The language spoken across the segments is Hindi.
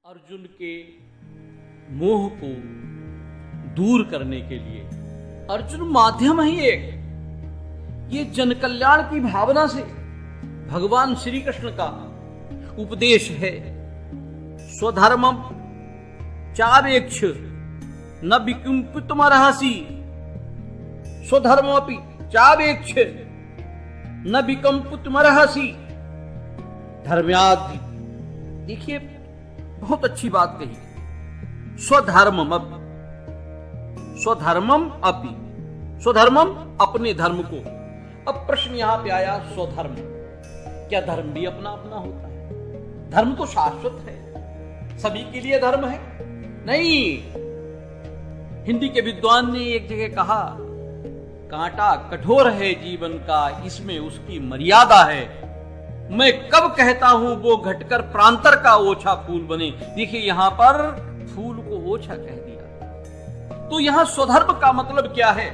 अर्जुन के मोह को दूर करने के लिए अर्जुन माध्यम ही एक ये जन कल्याण की भावना से भगवान श्री कृष्ण का उपदेश है। स्वधर्मम चावेक्ष न विकुंपितमर्हसि स्वधर्मोपि चावेक्ष न विकंपितमर्हसि धर्म्यादि। देखिए बहुत अच्छी बात कही। स्वधर्मम स्वधर्मम अपने धर्म को। अब प्रश्न यहां पे आया स्वधर्म, क्या धर्म भी अपना अपना होता है? धर्म तो शाश्वत है, सभी के लिए धर्म है नहीं। हिंदी के विद्वान ने एक जगह कहा, कांटा कठोर है जीवन का, इसमें उसकी मर्यादा है। मैं कब कहता हूं वो घटकर प्रांतर का ओछा फूल बने। देखिए यहां पर फूल को ओछा कह दिया, तो यहां स्वधर्म का मतलब क्या है?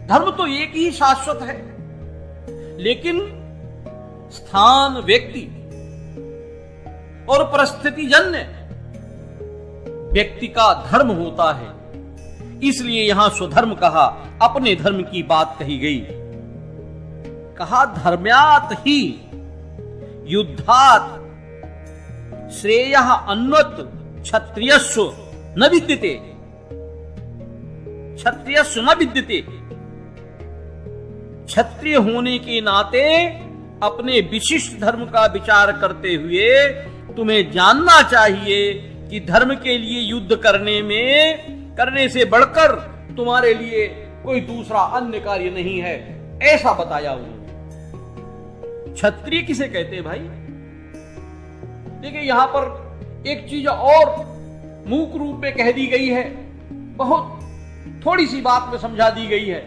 धर्म तो एक ही शाश्वत है, लेकिन स्थान, व्यक्ति और परिस्थिति जन्य व्यक्ति का धर्म होता है। इसलिए यहां स्वधर्म कहा, अपने धर्म की बात कही गई। कहा धर्म्यात् ही युद्धात् श्रेयः अन्वत् क्षत्रियस्व न विद्यते। क्षत्रियस्व न विद्यते। क्षत्रिय होने के नाते अपने विशिष्ट धर्म का विचार करते हुए तुम्हें जानना चाहिए कि धर्म के लिए युद्ध करने से बढ़कर तुम्हारे लिए कोई दूसरा अन्य कार्य नहीं है, ऐसा बताया उन्होंने। क्षत्रिय किसे कहते हैं भाई? देखिए यहां पर एक चीज और मूक रूप में कह दी गई है, बहुत थोड़ी सी बात में समझा दी गई है।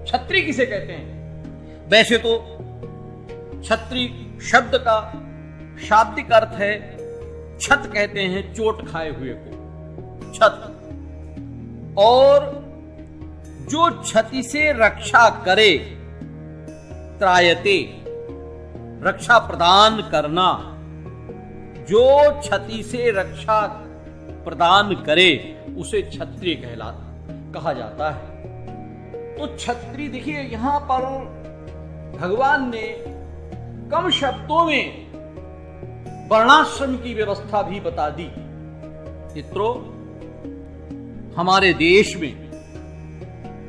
क्षत्रिय किसे कहते हैं? वैसे तो क्षत्रिय शब्द का शाब्दिक अर्थ है, छत कहते हैं चोट खाए हुए को, छत। और जो क्षति से रक्षा करे, त्रायते, रक्षा प्रदान करना। जो क्षति से रक्षा प्रदान करे उसे क्षत्रिय कहा जाता है। तो क्षत्रिय, देखिए यहां पर भगवान ने कम शब्दों में वर्णाश्रम की व्यवस्था भी बता दी। मित्रों, हमारे देश में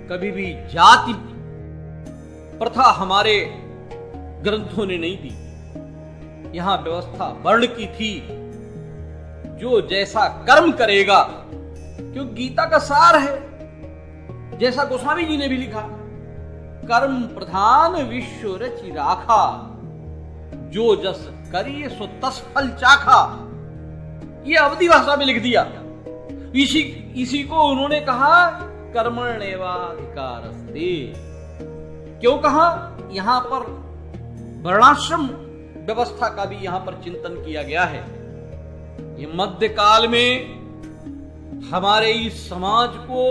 कभी भी जाति प्रथा हमारे ग्रंथों ने नहीं दी। यहां व्यवस्था वर्ण की थी। जो जैसा कर्म करेगा, क्योंकि गीता का सार है, जैसा गोस्वामी जी ने भी लिखा, कर्म प्रधान विश्व रचि राखा, जो जस करिए सो तस फल चाखा। ये अवधि भाषा में लिख दिया। इसी को उन्होंने कहा कर्मण्येवाधिकारस्ते। क्यों कहा? यहां पर वर्णाश्रम व्यवस्था का भी यहां पर चिंतन किया गया है। ये मध्यकाल में हमारे इस समाज को,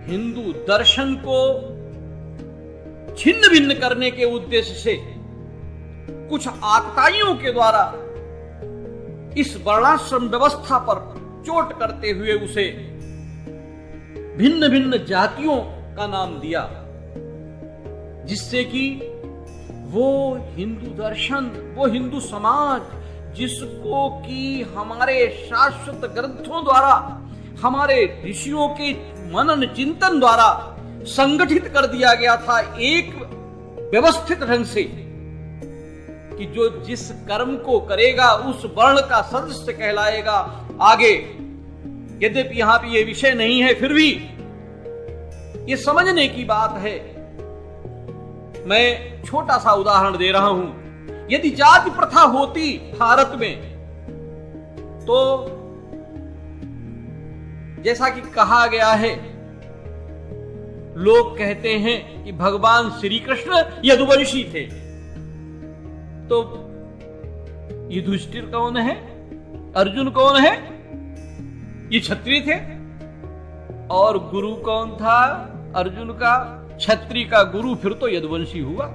हिंदू दर्शन को छिन्न भिन्न करने के उद्देश्य से कुछ आतताइयों के द्वारा इस वर्णाश्रम व्यवस्था पर चोट करते हुए उसे भिन्न भिन्न जातियों का नाम दिया, जिससे कि वो हिंदू दर्शन, वो हिंदू समाज जिसको कि हमारे शाश्वत ग्रंथों द्वारा, हमारे ऋषियों के मनन चिंतन द्वारा संगठित कर दिया गया था एक व्यवस्थित ढंग से, कि जो जिस कर्म को करेगा उस वर्ण का सदस्य कहलाएगा। आगे यद्यपि यहां पे ये विषय नहीं है, फिर भी ये समझने की बात है। मैं छोटा सा उदाहरण दे रहा हूं। यदि जाति प्रथा होती भारत में, तो जैसा कि कहा गया है, लोग कहते हैं कि भगवान श्री कृष्ण यदुवंशी थे, तो युधिष्ठिर कौन है? अर्जुन कौन है? ये क्षत्रिय थे। और गुरु कौन था अर्जुन का? क्षत्रिय का गुरु, फिर तो यदुवंशी हुआ।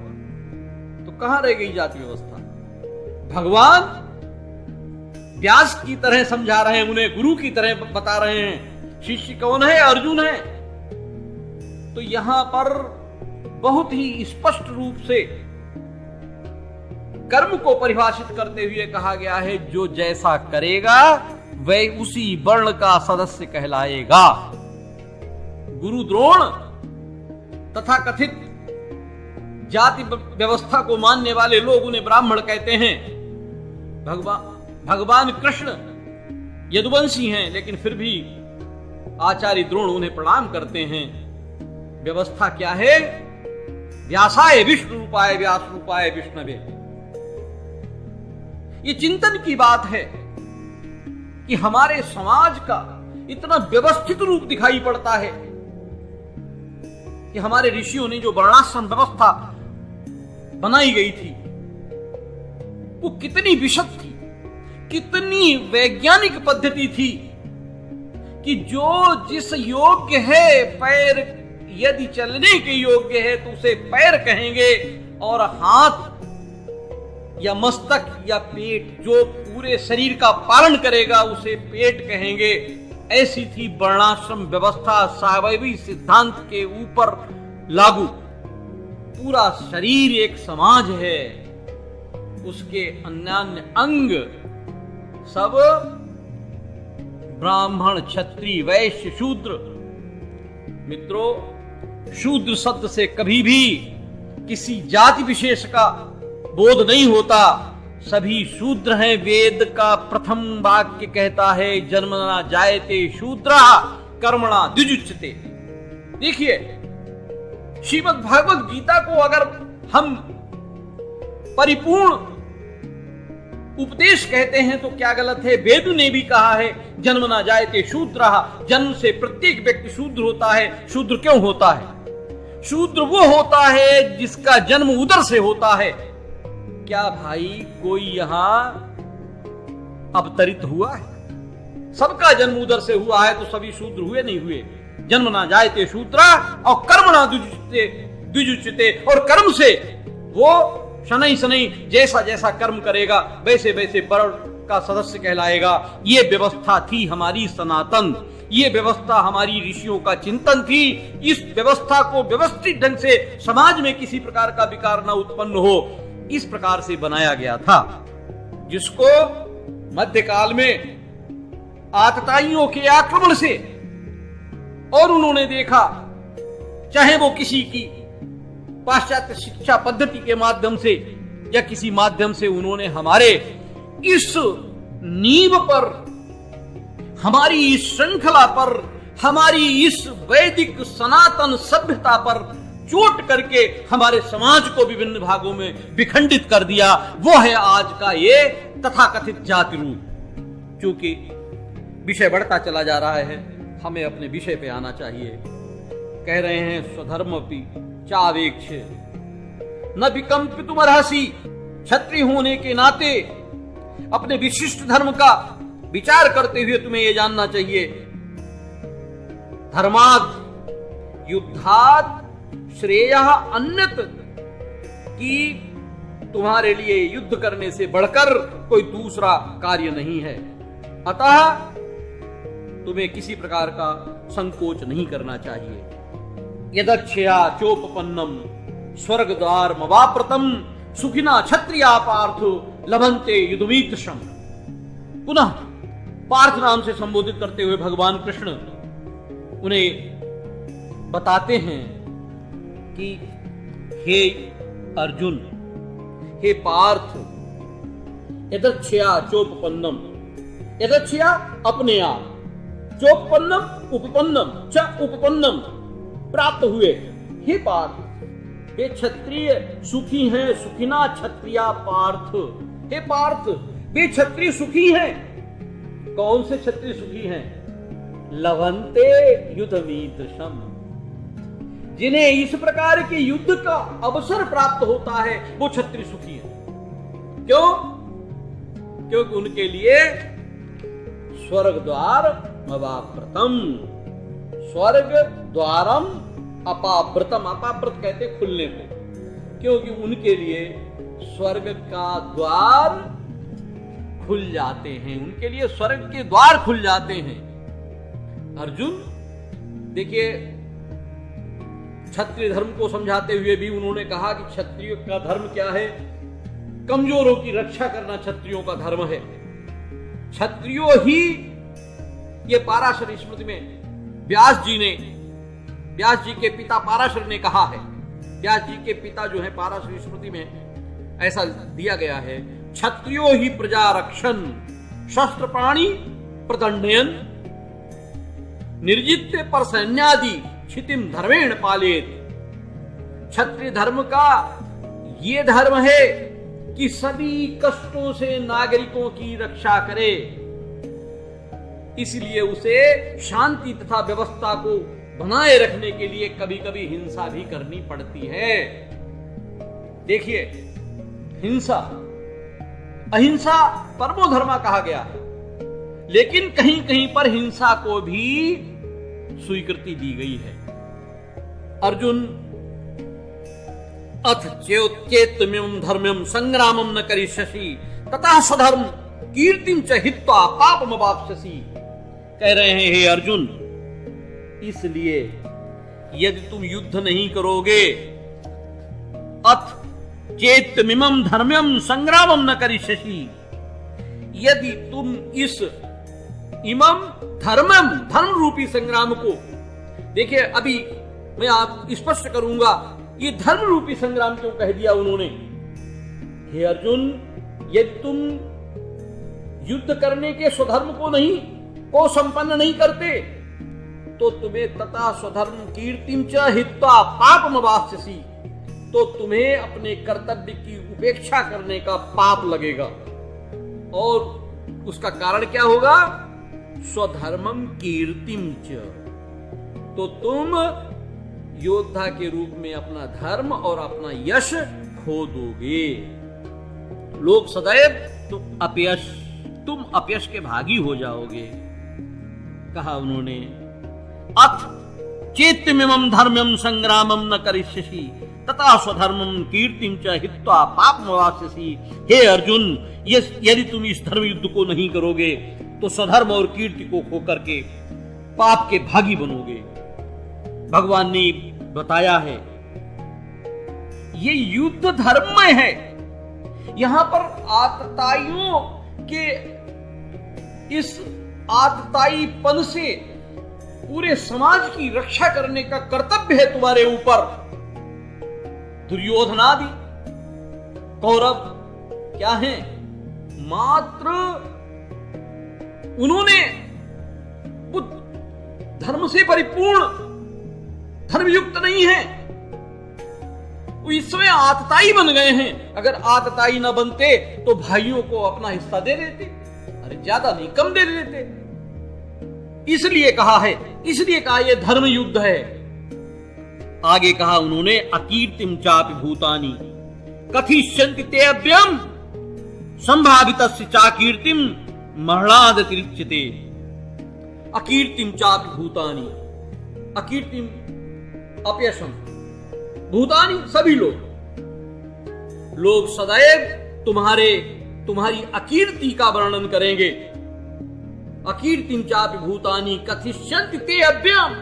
तो कहां रह गई जाति व्यवस्था? भगवान व्यास की तरह समझा रहे हैं, उन्हें गुरु की तरह बता रहे हैं। शिष्य कौन है? अर्जुन है। तो यहां पर बहुत ही स्पष्ट रूप से कर्म को परिभाषित करते हुए कहा गया है, जो जैसा करेगा वह उसी वर्ण का सदस्य कहलाएगा। गुरु द्रोण तथा कथित जाति व्यवस्था को मानने वाले लोग उन्हें ब्राह्मण कहते हैं। भगवान कृष्ण यदुवंशी हैं, लेकिन फिर भी आचार्य द्रोण उन्हें प्रणाम करते हैं। व्यवस्था क्या है? व्यासाय विष्णु रूपाय व्यास रूपाय विष्णवे। ये चिंतन की बात है कि हमारे समाज का इतना व्यवस्थित रूप दिखाई पड़ता है कि हमारे ऋषियों ने जो वर्णाश्रम व्यवस्था बनाई गई थी वो कितनी विशद थी, कितनी वैज्ञानिक पद्धति थी कि जो जिस योग्य है, पैर यदि चलने के योग्य है तो उसे पैर कहेंगे, और हाथ या मस्तक या पेट जो पूरे शरीर का पालन करेगा उसे पेट कहेंगे। ऐसी थी वर्णाश्रम व्यवस्था, सावयवी सिद्धांत के ऊपर लागू। पूरा शरीर एक समाज है, उसके अन्यान्य अंग सब ब्राह्मण, क्षत्रिय, वैश्य, शूद्र। मित्रों, शूद्र शब्द से कभी भी किसी जाति विशेष का बोध नहीं होता। सभी शूद्र हैं। वेद का प्रथम वाक्य कहता है, जन्मना जायते शूद्रः कर्मणा द्विजुच्यते। देखिए, श्रीमद् भागवत गीता को अगर हम परिपूर्ण उपदेश कहते हैं तो क्या गलत है? वेद ने भी कहा है, जन्मना जायते शूद्रः, जन्म से प्रत्येक व्यक्ति शूद्र होता है। शूद्र क्यों होता है? शूद्र वो होता है जिसका जन्म उदर से होता है। क्या भाई कोई यहां अवतरित हुआ है? सबका जन्म उदर से हुआ है तो सभी शूद्र हुए नहीं हुए? जन्म ना जायते शूद्रा और कर्म ना द्विजुच्यते, और कर्म से वो शनै शनै जैसा जैसा कर्म करेगा वैसे वैसे वर्ण का सदस्य कहलाएगा। ये व्यवस्था थी हमारी सनातन, ये व्यवस्था हमारी ऋषियों का चिंतन थी। इस व्यवस्था को व्यवस्थित ढंग से समाज में किसी प्रकार का विकार न उत्पन्न हो, इस प्रकार से बनाया गया था, जिसको मध्यकाल में आतताइयों के आक्रमण से, और उन्होंने देखा चाहे वो किसी की पाश्चात्य शिक्षा पद्धति के माध्यम से या किसी माध्यम से, उन्होंने हमारे इस नींव पर, हमारी इस श्रृंखला पर, हमारी इस वैदिक सनातन सभ्यता पर चोट करके हमारे समाज को विभिन्न भागों में विखंडित कर दिया। वो है आज का ये तथाकथित जाति रूप। क्योंकि विषय बढ़ता चला जा रहा है, हमें अपने विषय पे आना चाहिए। कह रहे हैं, स्वधर्मपि चावेक्ष न विकंपितुमर्हसि। क्षत्रिय होने के नाते अपने विशिष्ट धर्म का विचार करते हुए तुम्हें यह जानना चाहिए, धर्मात् युद्धात् श्रेयः अन्यत्, कि तुम्हारे लिए युद्ध करने से बढ़कर कोई दूसरा कार्य नहीं है। अतः तुम्हें किसी प्रकार का संकोच नहीं करना चाहिए। यदक्षया चोपपन्नम स्वर्ग द्वार मवाप्रतम सुखिना क्षत्रिया पार्थ लभन्ते युद्धमीतशम। पुनः पार्थ नाम से संबोधित करते हुए भगवान कृष्ण उन्हें बताते हैं कि हे अर्जुन, हे पार्थ, यदक्षया चोपपन्नम, यदक्षया अपने आप, चोपपन्नम उपपन्नम, च उपपन्नम प्राप्त हुए। हे पार्थ, हे क्षत्रिय सुखी हैं, सुखिना क्षत्रिया पार्थ। हे पार्थ, वे क्षत्रिय सुखी हैं। कौन से क्षत्रिय सुखी हैं? लभन्ते युद्धमीदृशम, जिन्हें इस प्रकार के युद्ध का अवसर प्राप्त होता है वो क्षत्रिय सुखी है। क्यों? क्योंकि उनके लिए स्वर्ग द्वार अपाव्रतम, स्वर्ग द्वारम अपाव्रतम, अपाव्रत कहते खुलने को, क्योंकि उनके लिए स्वर्ग का द्वार खुल जाते हैं, उनके लिए स्वर्ग के द्वार खुल जाते हैं। अर्जुन देखिए, क्षत्रिय धर्म को समझाते हुए भी उन्होंने कहा कि क्षत्रिय का धर्म क्या है? कमजोरों की रक्षा करना क्षत्रियों का धर्म है। क्षत्रियो ही, ये पाराशर स्मृति में व्यास जी के पिता पाराशर ने कहा है। व्यास जी के पिता जो है पाराशर स्मृति में ऐसा दिया गया है, क्षत्रियो ही प्रजा रक्षण शस्त्र प्राणी प्रदंडयन निर्जित्य पर सैन्यादि क्षितिम धर्मेण पालेत। क्षत्रिय धर्म का ये धर्म है कि सभी कष्टों से नागरिकों की रक्षा करे, इसलिए उसे शांति तथा व्यवस्था को बनाए रखने के लिए कभी कभी हिंसा भी करनी पड़ती है। देखिए, हिंसा, अहिंसा परमो धर्मा कहा गया है, लेकिन कहीं कहीं पर हिंसा को भी स्वीकृति दी गई है। अर्जुन, अथ चेत्तमिमं धर्म्यं संग्रामं न करिष्यसि तथा स्वधर्म कीर्तिं च हित्वा पापम वाप्स्यसि। कह रहे हैं, हे अर्जुन, इसलिए यदि तुम युद्ध नहीं करोगे, अथ चेत्तमिमं धर्म्यं संग्रामं न करिष्यसि, यदि तुम इस इमम धर्मम, धर्म रूपी संग्राम को, देखिए अभी मैं आप स्पष्ट करूंगा ये धर्म रूपी संग्राम क्यों कह दिया उन्होंने। हे अर्जुन, यदि तुम युद्ध करने के स्वधर्म को संपन्न नहीं करते, तो तुम्हें तथा स्वधर्म कीर्तिं च हित्वा पापम वाप्स्यसि, तो तुम्हें अपने कर्तव्य की उपेक्षा करने का पाप लगेगा। और उसका कारण क्या होगा? स्वधर्मम कीर्तिम च, तो तुम योद्धा के रूप में अपना धर्म और अपना यश खो दोगे। लोग सदैव तुम अपयश के भागी हो जाओगे। कहा उन्होंने, अथ चेत्तमिमं धर्म्यं संग्रामं न करिष्यसि तथा स्वधर्मं कीर्तिं च हित्वा पापम वाप्स्यसि। हे अर्जुन, यदि तुम इस धर्म युद्ध को नहीं करोगे तो स्वधर्म और कीर्ति को खो करके पाप के भागी बनोगे। भगवान ने बताया है, ये युद्ध धर्म में है। यहां पर आतताइयों के इस आतताईपन से पूरे समाज की रक्षा करने का कर्तव्य है तुम्हारे ऊपर। दुर्योधनादि कौरव क्या हैं? मात्र उन्होंने धर्म से परिपूर्ण, धर्मयुक्त नहीं है, वो इसमें आतताई बन गए हैं। अगर आतताई न बनते तो भाइयों को अपना हिस्सा दे देते, अरे ज्यादा नहीं कम दे देते। इसलिए कहा ये धर्म युद्ध है। आगे कहा उन्होंने, अकीर्तिम चापि भूतानि कथिष्यन्ति ते अव्ययम् संभावितस्य चाकीर्तिम मरणादतिरिच्यते। अकीर्तिम चापि भूतानि, अकीर्तिम अपयशम, भूतानि सभी लोग सदैव तुम्हारी अकीर्ति का वर्णन करेंगे। अकीर्तिम चापि भूतानि कथिष्यन्ति ते अव्ययम्,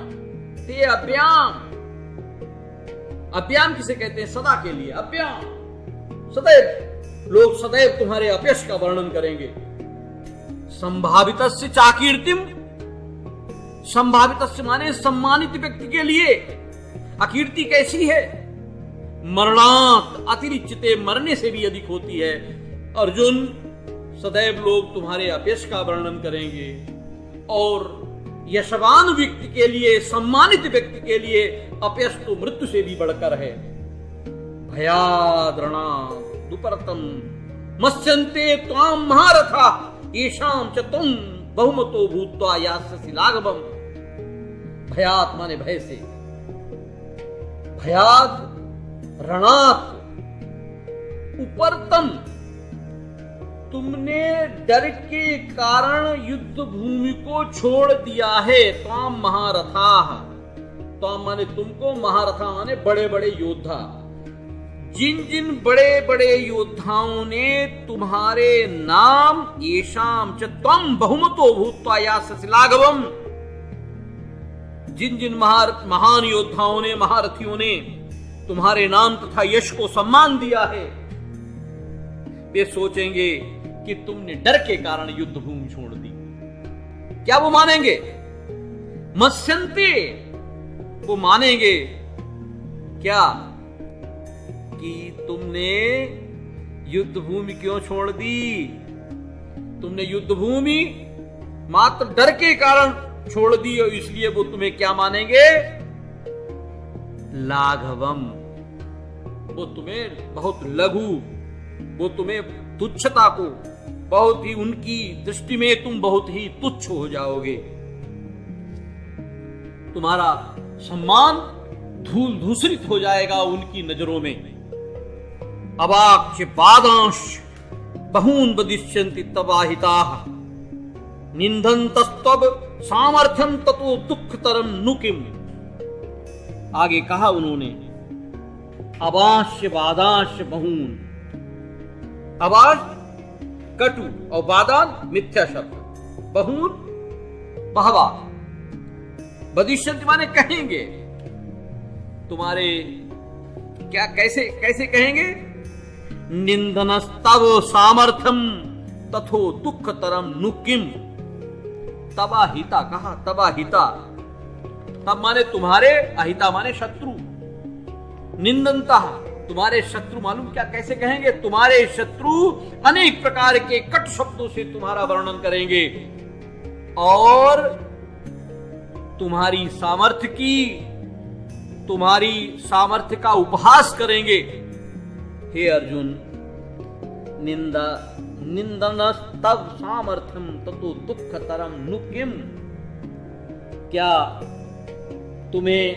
ते अव्ययम्। अव्याम किसे कहते हैं? सदा के लिए अव्याम। लोग सदैव तुम्हारे अपयश का वर्णन करेंगे। संभावितस्य चाकीर्तिम, संभावितस्य माने सम्मानित व्यक्ति के लिए अकीर्ति कैसी है? मरणात् अतिरिच्यते, मरने से भी अधिक होती है। अर्जुन, सदैव लोग तुम्हारे अपयश का वर्णन करेंगे, और यशवान व्यक्ति के लिए, सम्मानित व्यक्ति के लिए अपयश तो मृत्यु से भी बढ़कर है। भयाद्रणा दुपरतम मत्स्यन्ते त्वाम महारथा येषां च तुम बहुमतो भूत्वा यास्यसि लाघवम्। भयात् माने भय से, भयाद रणात् उपरतम, तुमने डर के कारण युद्ध भूमि को छोड़ दिया है। त्वाम महारथा, त्वाम माने तुमको, महारथा माने बड़े बड़े योद्धा। जिन जिन बड़े बड़े योद्धाओं ने तुम्हारे नाम येषाम च त्वं बहुमतो भूत्वा यास्यसि लाघवम्, जिन जिन महान योद्धाओं ने, महारथियों ने तुम्हारे नाम तथा यश को सम्मान दिया है, वे सोचेंगे कि तुमने डर के कारण युद्ध भूमि छोड़ दी। क्या वो मानेंगे? मत्स्यन्ते, वो मानेंगे क्या कि तुमने युद्ध भूमि क्यों छोड़ दी? तुमने युद्ध भूमि मात्र डर के कारण छोड़ दी, और इसलिए वो तुम्हें क्या मानेंगे? लाघवम, वो तुम्हें बहुत लघु, वो तुम्हें तुच्छता को, बहुत ही उनकी दृष्टि में तुम बहुत ही तुच्छ हो जाओगे। तुम्हारा सम्मान धूल धूसरित हो जाएगा उनकी नजरों में। अवाक्ष बादांश बहून वदिष्यन्ति तवाहिताः, निंदन्तस्तव सामर्थ्यम ततो दुःखतरम नुकिम। आगे कहा उन्होंने, अवाश्य बादांश बहून, अवाश कटु और बादान मिथ्या शब्द, बहून बहवा, वदिष्यन्ति माने कहेंगे। तुम्हारे क्या कैसे कैसे कहेंगे? निंदनस्तव सामर्थ्यम तथो दुःखतरम नुकिम। तवाहिता कहा, तवाहिता तब माने तुम्हारे, अहिता माने शत्रु, निंदनता तुम्हारे शत्रु। मालूम क्या कैसे कहेंगे? तुम्हारे शत्रु अनेक प्रकार के कट शब्दों से तुम्हारा वर्णन करेंगे और तुम्हारी सामर्थ्य का उपहास करेंगे। हे अर्जुन, निंदनस्तव सामर्थ्यम ततो दुःखतरम नुकिम। क्या तुम्हें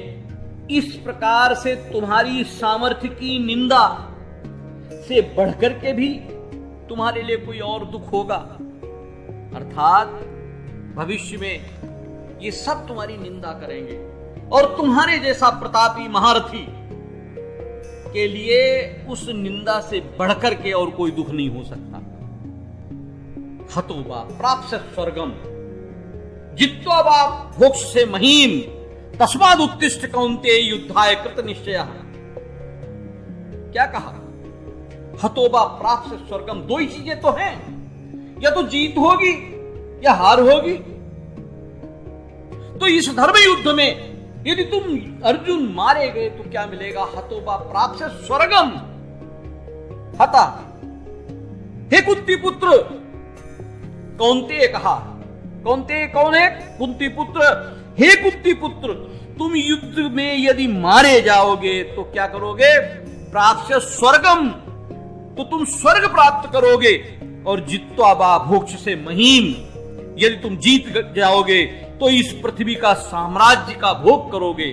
इस प्रकार से तुम्हारी सामर्थ्य की निंदा से बढ़कर के भी तुम्हारे लिए कोई और दुख होगा? अर्थात भविष्य में ये सब तुम्हारी निंदा करेंगे और तुम्हारे जैसा प्रतापी महारथी के लिए उस निंदा से बढ़कर के और कोई दुख नहीं हो सकता। हतो वा प्राप्स्य स्वर्गम जित्वा वा भोक्ष से महीम तस्माद उत्तिष्ठ कौन्तेय युद्धाय कृत निश्चयः। क्या कहा? हतो वा प्राप्स्य स्वर्गम। दो ही चीजें तो हैं, या तो जीत होगी या हार होगी। तो इस धर्म युद्ध में यदि तुम अर्जुन मारे गए तो क्या मिलेगा? हतोबा प्राप्स्य स्वर्गम। हता, हे कुंती पुत्र, कौन्तेय कहा। कौन्तेय कौन है? कुंती पुत्र। हे कुंती पुत्र, तुम युद्ध में यदि मारे जाओगे तो क्या करोगे? प्राप्स्य स्वर्गम, तो तुम स्वर्ग प्राप्त करोगे। और जित्वा बा भोक्ष से महीम, यदि तुम जीत जाओगे तो इस पृथ्वी का साम्राज्य का भोग करोगे।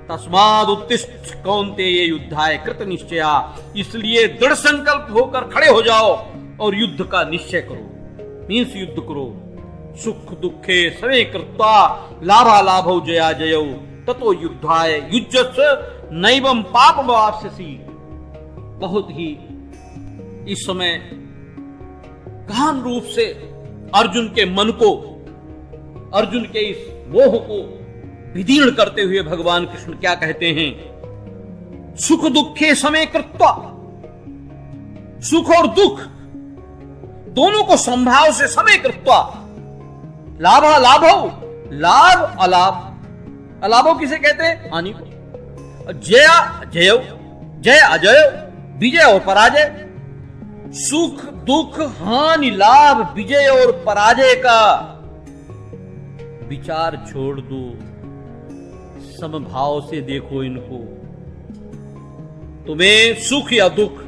तस्माद उत्तिष्ठ कौन्तेय युद्धाय कृत निश्चया। इसलिए दृढ़ संकल्प होकर खड़े हो जाओ और युद्ध का निश्चय करो, मीन्स युद्ध करो। सुख दुखे सवे कृत्वा लाभा लाभौ जया जयौ ततो युद्धाय युज्यस्व नैवं पापमवाप्स्यसि। बहुत ही इस समय गहन रूप से अर्जुन के मन को, अर्जुन के इस मोह को विदीर्ण करते हुए भगवान कृष्ण क्या कहते हैं? सुख दुखे समय कृत्वा, सुख और दुख दोनों को संभाव से समय कृत्वा, लाभा लाभौ, लाभ अलाभ, अलाभो किसे कहते हैं? हानि को। जय जय, जय अजय, विजय और पराजय। सुख दुख हानि लाभ विजय और पराजय का विचार छोड़ दो, समभाव से देखो इनको। तुम्हें सुख या दुख,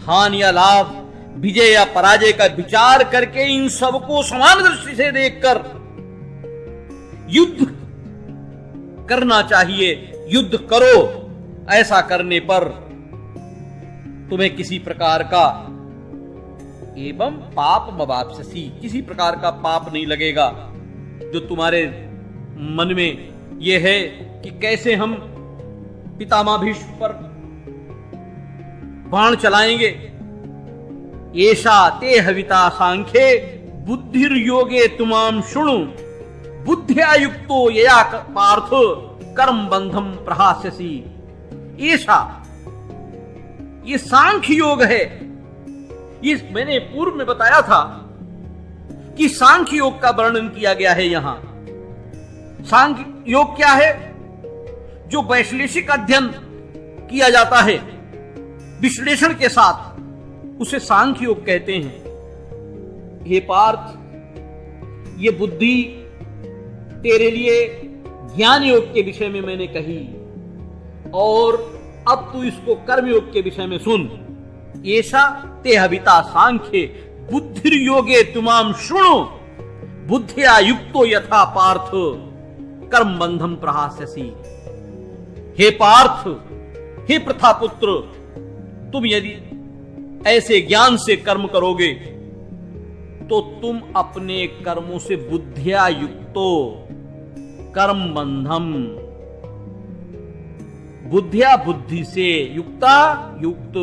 हानि या लाभ, विजय या पराजय का विचार करके इन सबको समान दृष्टि से देखकर युद्ध करना चाहिए। युद्ध करो, ऐसा करने पर तुम्हें किसी प्रकार का एवं पाप मवाप्स्यसि, किसी प्रकार का पाप नहीं लगेगा। जो तुम्हारे मन में यह है कि कैसे हम पितामह भीष्म पर बाण चलाएंगे। ऐसा ते हविता सांख्ये बुद्धिर्योगे तुमाम शुणु बुद्ध्या युक्तो यया पार्थ कर्म बंधम प्रहास्यसि। ऐसा ये सांख्य योग है। ये मैंने पूर्व में बताया था कि सांख्य योग का वर्णन किया गया है। यहां सांख्य योग क्या है? जो वैश्लेषिक अध्ययन किया जाता है विश्लेषण के साथ, उसे सांख्य योग कहते हैं। हे पार्थ, ये बुद्धि तेरे लिए ज्ञान योग के विषय में मैंने कही, और अब तू इसको कर्म योग के विषय में सुन। ऐसा ते हविता सांख्ये बुद्धिर्योगे तुमाम शृणु बुद्धिया युक्तो यथा पार्थ कर्म बंधम प्रहास्यसि। हे पार्थ, हे प्रथापुत्र, तुम यदि ऐसे ज्ञान से कर्म करोगे तो तुम अपने कर्मों से बुद्धिया युक्तो कर्म बंधम, बुद्धिया बुद्धि से, युक्ता युक्त,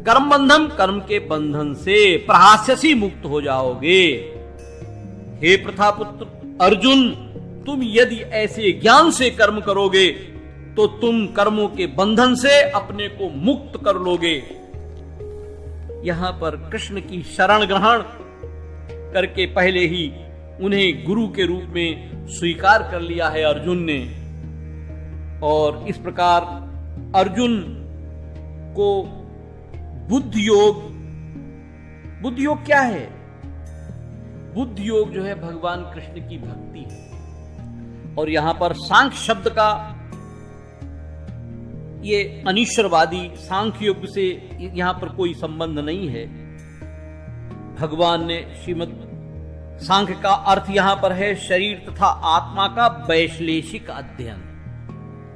कर्म बंधम कर्म के बंधन से, प्रहास्यसि मुक्त हो जाओगे। हे प्रथापुत्र अर्जुन, तुम यदि ऐसे ज्ञान से कर्म करोगे तो तुम कर्मों के बंधन से अपने को मुक्त कर लोगे। यहां पर कृष्ण की शरण ग्रहण करके पहले ही उन्हें गुरु के रूप में स्वीकार कर लिया है अर्जुन ने, और इस प्रकार अर्जुन को बुद्धि योग क्या है? बुद्धि योग जो है भगवान कृष्ण की भक्ति है। और यहां पर सांख्य शब्द का ये अनीश्वरवादी सांख्य योग से यहां पर कोई संबंध नहीं है। भगवान ने श्रीमद् सांख्य का अर्थ यहां पर है शरीर तथा आत्मा का वैश्लेषिक अध्ययन।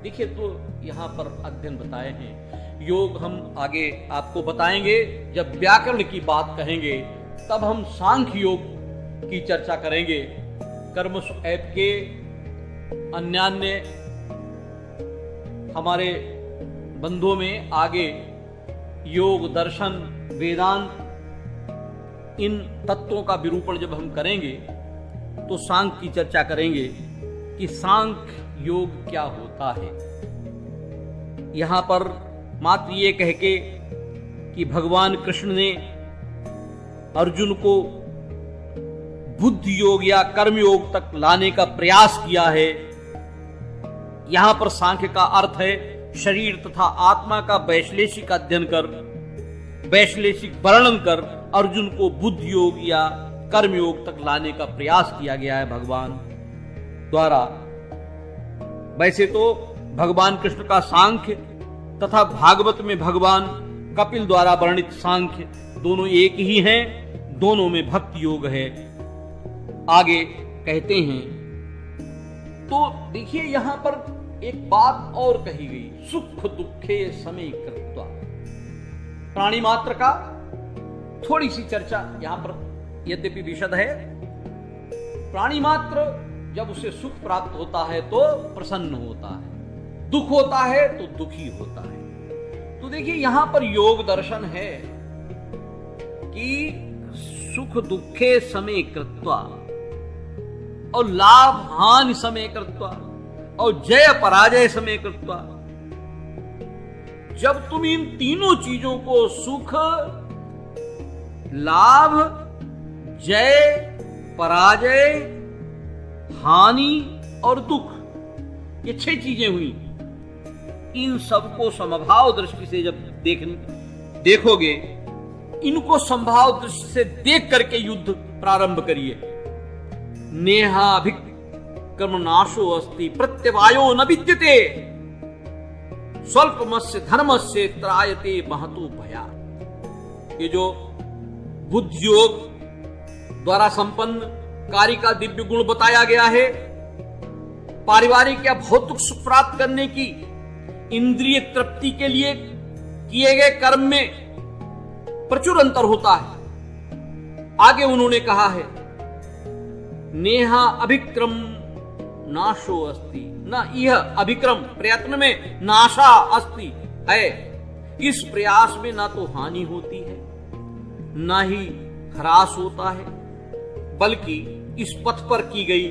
देखिए, तो यहां पर अध्ययन बताए हैं। योग हम आगे आपको बताएंगे। जब व्याकरण की बात कहेंगे तब हम सांख्य योग की चर्चा करेंगे। कर्मसु ऐप के अन्यान्य हमारे बंधुओं में आगे योग, दर्शन, वेदांत, इन तत्वों का विरूपण जब हम करेंगे तो सांख्य की चर्चा करेंगे कि सांख्य योग क्या होता है। यहां पर मात्र ये कह के कि भगवान कृष्ण ने अर्जुन को बुद्धि योग या कर्म योग तक लाने का प्रयास किया है। यहां पर सांख्य का अर्थ है शरीर तथा आत्मा का वैश्लेषिक अध्ययन कर, वैश्लेषिक वर्णन कर अर्जुन को बुद्धि योग या कर्म योग तक लाने का प्रयास किया गया है भगवान द्वारा। वैसे तो भगवान कृष्ण का सांख्य तथा भागवत में भगवान कपिल द्वारा वर्णित सांख्य दोनों एक ही हैं, दोनों में भक्ति योग है। आगे कहते हैं, तो देखिए यहां पर एक बात और कही गई, सुख दुखे समय कृत्वा। प्राणी मात्र का थोड़ी सी चर्चा यहां पर यद्यपि विशद है। प्राणी मात्र जब उसे सुख प्राप्त होता है तो प्रसन्न होता है, दुख होता है तो दुखी होता है। तो देखिए यहां पर योग दर्शन है कि सुख दुखे समय कृत्वा और लाभ हानि समय कृत्वा और जय पराजय समय कृत्वा। जब तुम इन तीनों चीजों को सुख, लाभ, जय, पराजय, हानि और दुख, ये 6 चीजें हुई, इन सबको समभाव दृष्टि से जब देखोगे, इनको समभाव दृष्टि से देख करके युद्ध प्रारंभ करिए। नेहाभिक्रम नाशो अस्ति प्रत्यवायो न विद्यते स्वल्पमस्य धर्मस्य त्रायते महतो भया। ये जो बुद्धि योग द्वारा संपन्न कार्य का दिव्य गुण बताया गया है, पारिवारिक या भौतिक सुख प्राप्त करने की इंद्रिय तृप्ति के लिए किए गए कर्म में प्रचुर अंतर होता है। आगे उन्होंने कहा है, नेहा अभिक्रम नाशो अस्ति, न यह अभिक्रम प्रयत्न में नाशा अस्ति है, इस प्रयास में ना तो हानि होती है ना ही ह्रास होता है, बल्कि इस पथ पर की गई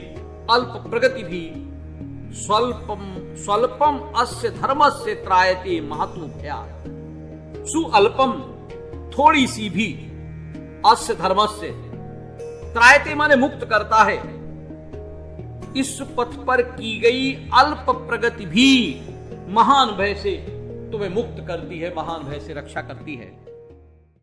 अल्प प्रगति भी स्वल्पम अस्य धर्मस्य त्रायते महतो भयात्। सुअल्पम थोड़ी सी भी, अस्य धर्मस्य त्रायते माने मुक्त करता है। इस पथ पर की गई अल्प प्रगति भी महान भय से तुम्हें मुक्त करती है, महान भय से रक्षा करती है।